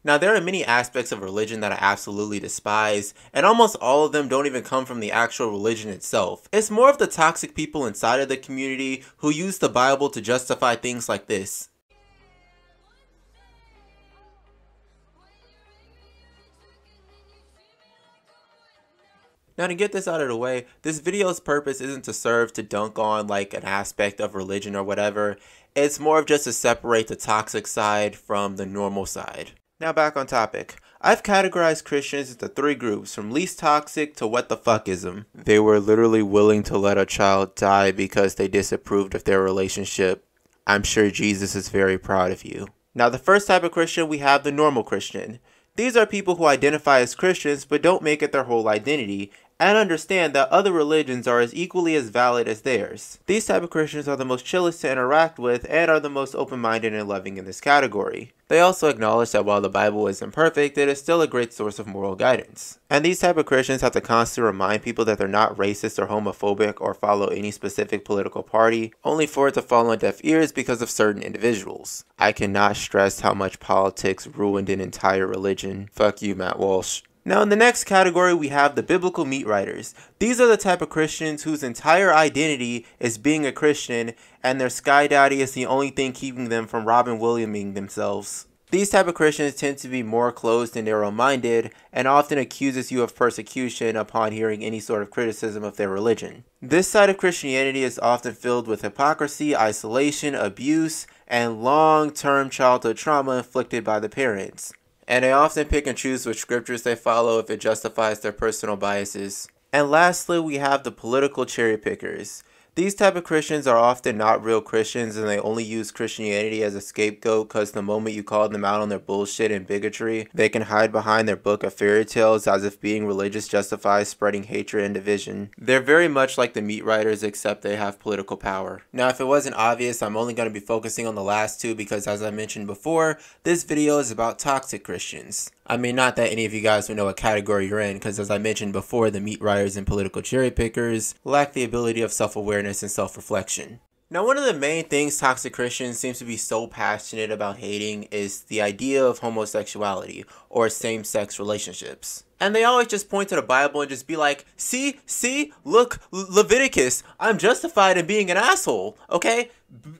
Now, there are many aspects of religion that I absolutely despise, and almost all of them don't even come from the actual religion itself. It's more of the toxic people inside of the community who use the Bible to justify things like this. Now, to get this out of the way, this video's purpose isn't to serve to dunk on like an aspect of religion or whatever. It's more of just to separate the toxic side from the normal side. Now back on topic. I've categorized Christians into three groups, from least toxic to what the fuckism. They were literally willing to let a child die because they disapproved of their relationship. I'm sure Jesus is very proud of you. Now, the first type of Christian, we have the normal Christian. These are people who identify as Christians but don't make it their whole identity, and understand that other religions are as equally as valid as theirs. These type of Christians are the most chillest to interact with and are the most open-minded and loving in this category. They also acknowledge that while the Bible isn't perfect, it is still a great source of moral guidance. And these type of Christians have to constantly remind people that they're not racist or homophobic or follow any specific political party, only for it to fall on deaf ears because of certain individuals. I cannot stress how much politics ruined an entire religion. Fuck you, Matt Walsh. Now, in the next category, we have the biblical meat writers. These are the type of Christians whose entire identity is being a Christian, and their sky daddy is the only thing keeping them from Robin Williaming themselves. These type of Christians tend to be more closed and narrow-minded, and often accuses you of persecution upon hearing any sort of criticism of their religion. This side of Christianity is often filled with hypocrisy, isolation, abuse, and long-term childhood trauma inflicted by the parents. And they often pick and choose which scriptures they follow if it justifies their personal biases. And lastly, we have the political cherry pickers. These type of Christians are often not real Christians, and they only use Christianity as a scapegoat because the moment you call them out on their bullshit and bigotry, they can hide behind their book of fairy tales as if being religious justifies spreading hatred and division. They're very much like the meat writers, except they have political power. Now, if it wasn't obvious, I'm only going to be focusing on the last two because, as I mentioned before, this video is about toxic Christians. I mean, not that any of you guys would know what category you're in, because as I mentioned before, the meat writers and political cherry pickers lack the ability of self-awareness and self-reflection. Now, one of the main things toxic Christians seem to be so passionate about hating is the idea of homosexuality or same-sex relationships. And they always just point to the Bible and just be like, see, look, Leviticus, I'm justified in being an asshole, okay?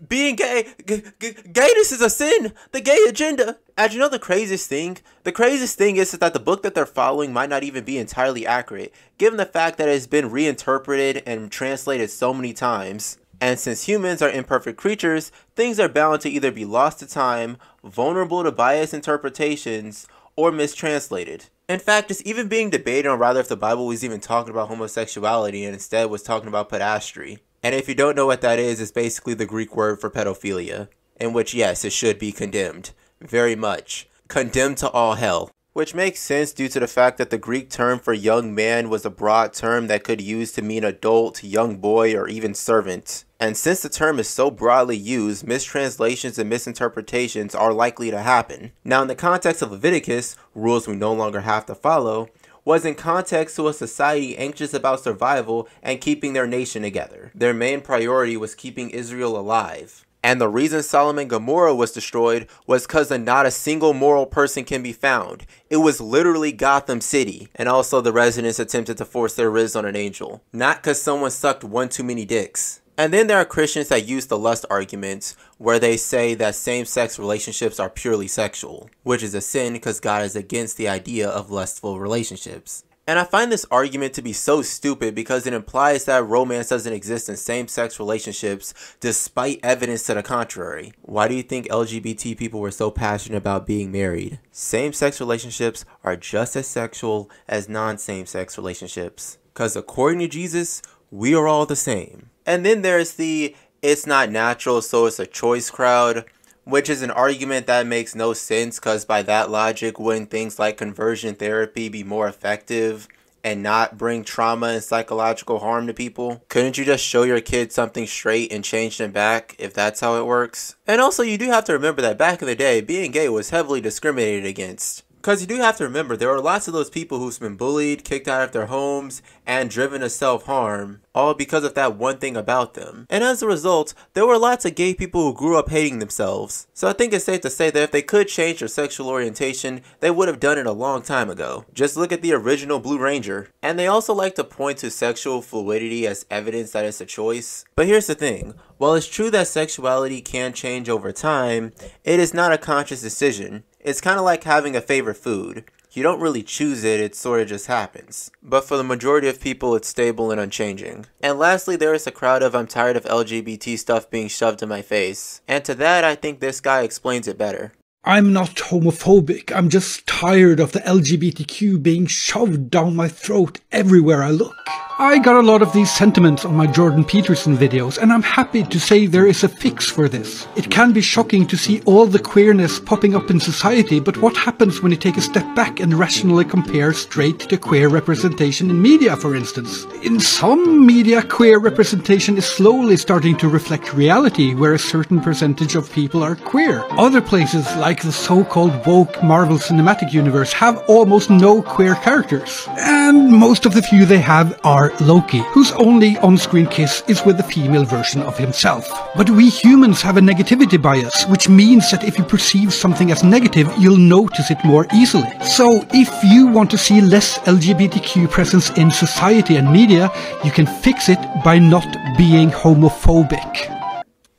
Being gay, gayness is a sin, the gay agenda. And you know the craziest thing? The craziest thing is that the book that they're following might not even be entirely accurate, given the fact that it's been reinterpreted and translated so many times. And since humans are imperfect creatures, things are bound to either be lost to time, vulnerable to biased interpretations, or mistranslated. In fact, it's even being debated on whether if the Bible was even talking about homosexuality and instead was talking about pedastry. And if you don't know what that is, it's basically the Greek word for pedophilia, in which, yes, it should be condemned. Very much. Condemned to all hell. Which makes sense due to the fact that the Greek term for young man was a broad term that could use to mean adult, young boy, or even servant. And since the term is so broadly used, mistranslations and misinterpretations are likely to happen. Now, in the context of Leviticus, rules we no longer have to follow, was in context to a society anxious about survival and keeping their nation together. Their main priority was keeping Israel alive. And the reason Sodom and Gomorrah was destroyed was because not a single moral person can be found. It was literally Gotham City. And also the residents attempted to force their riz on an angel. Not because someone sucked one too many dicks. And then there are Christians that use the lust argument, where they say that same-sex relationships are purely sexual, which is a sin because God is against the idea of lustful relationships. And I find this argument to be so stupid because it implies that romance doesn't exist in same-sex relationships despite evidence to the contrary. Why do you think LGBT people were so passionate about being married? Same-sex relationships are just as sexual as non-same-sex relationships. Because according to Jesus, we are all the same. And then there's the it's not natural so it's a choice crowd, which is an argument that makes no sense because by that logic, wouldn't things like conversion therapy be more effective and not bring trauma and psychological harm to people? Couldn't you just show your kid something straight and change them back if that's how it works? And also, you do have to remember that back in the day, being gay was heavily discriminated against. Because you do have to remember, there are lots of those people who've been bullied, kicked out of their homes, and driven to self-harm, all because of that one thing about them. And as a result, there were lots of gay people who grew up hating themselves. So I think it's safe to say that if they could change their sexual orientation, they would have done it a long time ago. Just look at the original Blue Ranger. And they also like to point to sexual fluidity as evidence that it's a choice. But here's the thing. While it's true that sexuality can change over time, it is not a conscious decision. It's kind of like having a favorite food. You don't really choose it, it sort of just happens. But for the majority of people, it's stable and unchanging. And lastly, there is a crowd of I'm tired of LGBT stuff being shoved in my face. And to that, I think this guy explains it better. I'm not homophobic, I'm just tired of the LGBTQ being shoved down my throat everywhere I look. I got a lot of these sentiments on my Jordan Peterson videos, and I'm happy to say there is a fix for this. It can be shocking to see all the queerness popping up in society, but what happens when you take a step back and rationally compare straight to queer representation in media, for instance? In some media, queer representation is slowly starting to reflect reality, where a certain percentage of people are queer. Other places, like the so-called woke Marvel Cinematic Universe, have almost no queer characters. And most of the few they have are Loki, whose only on-screen kiss is with the female version of himself. But we humans have a negativity bias, which means that if you perceive something as negative, you'll notice it more easily. So if you want to see less LGBTQ presence in society and media, you can fix it by not being homophobic.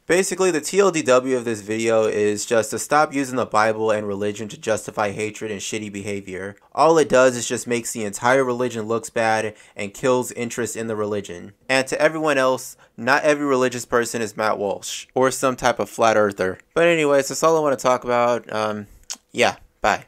Basically, the TLDW of this video is just to stop using the Bible and religion to justify hatred and shitty behavior. All it does is just makes the entire religion looks bad and kills interest in the religion. And to everyone else, not every religious person is Matt Walsh or some type of flat earther. But anyways, that's all I want to talk about. Yeah, bye.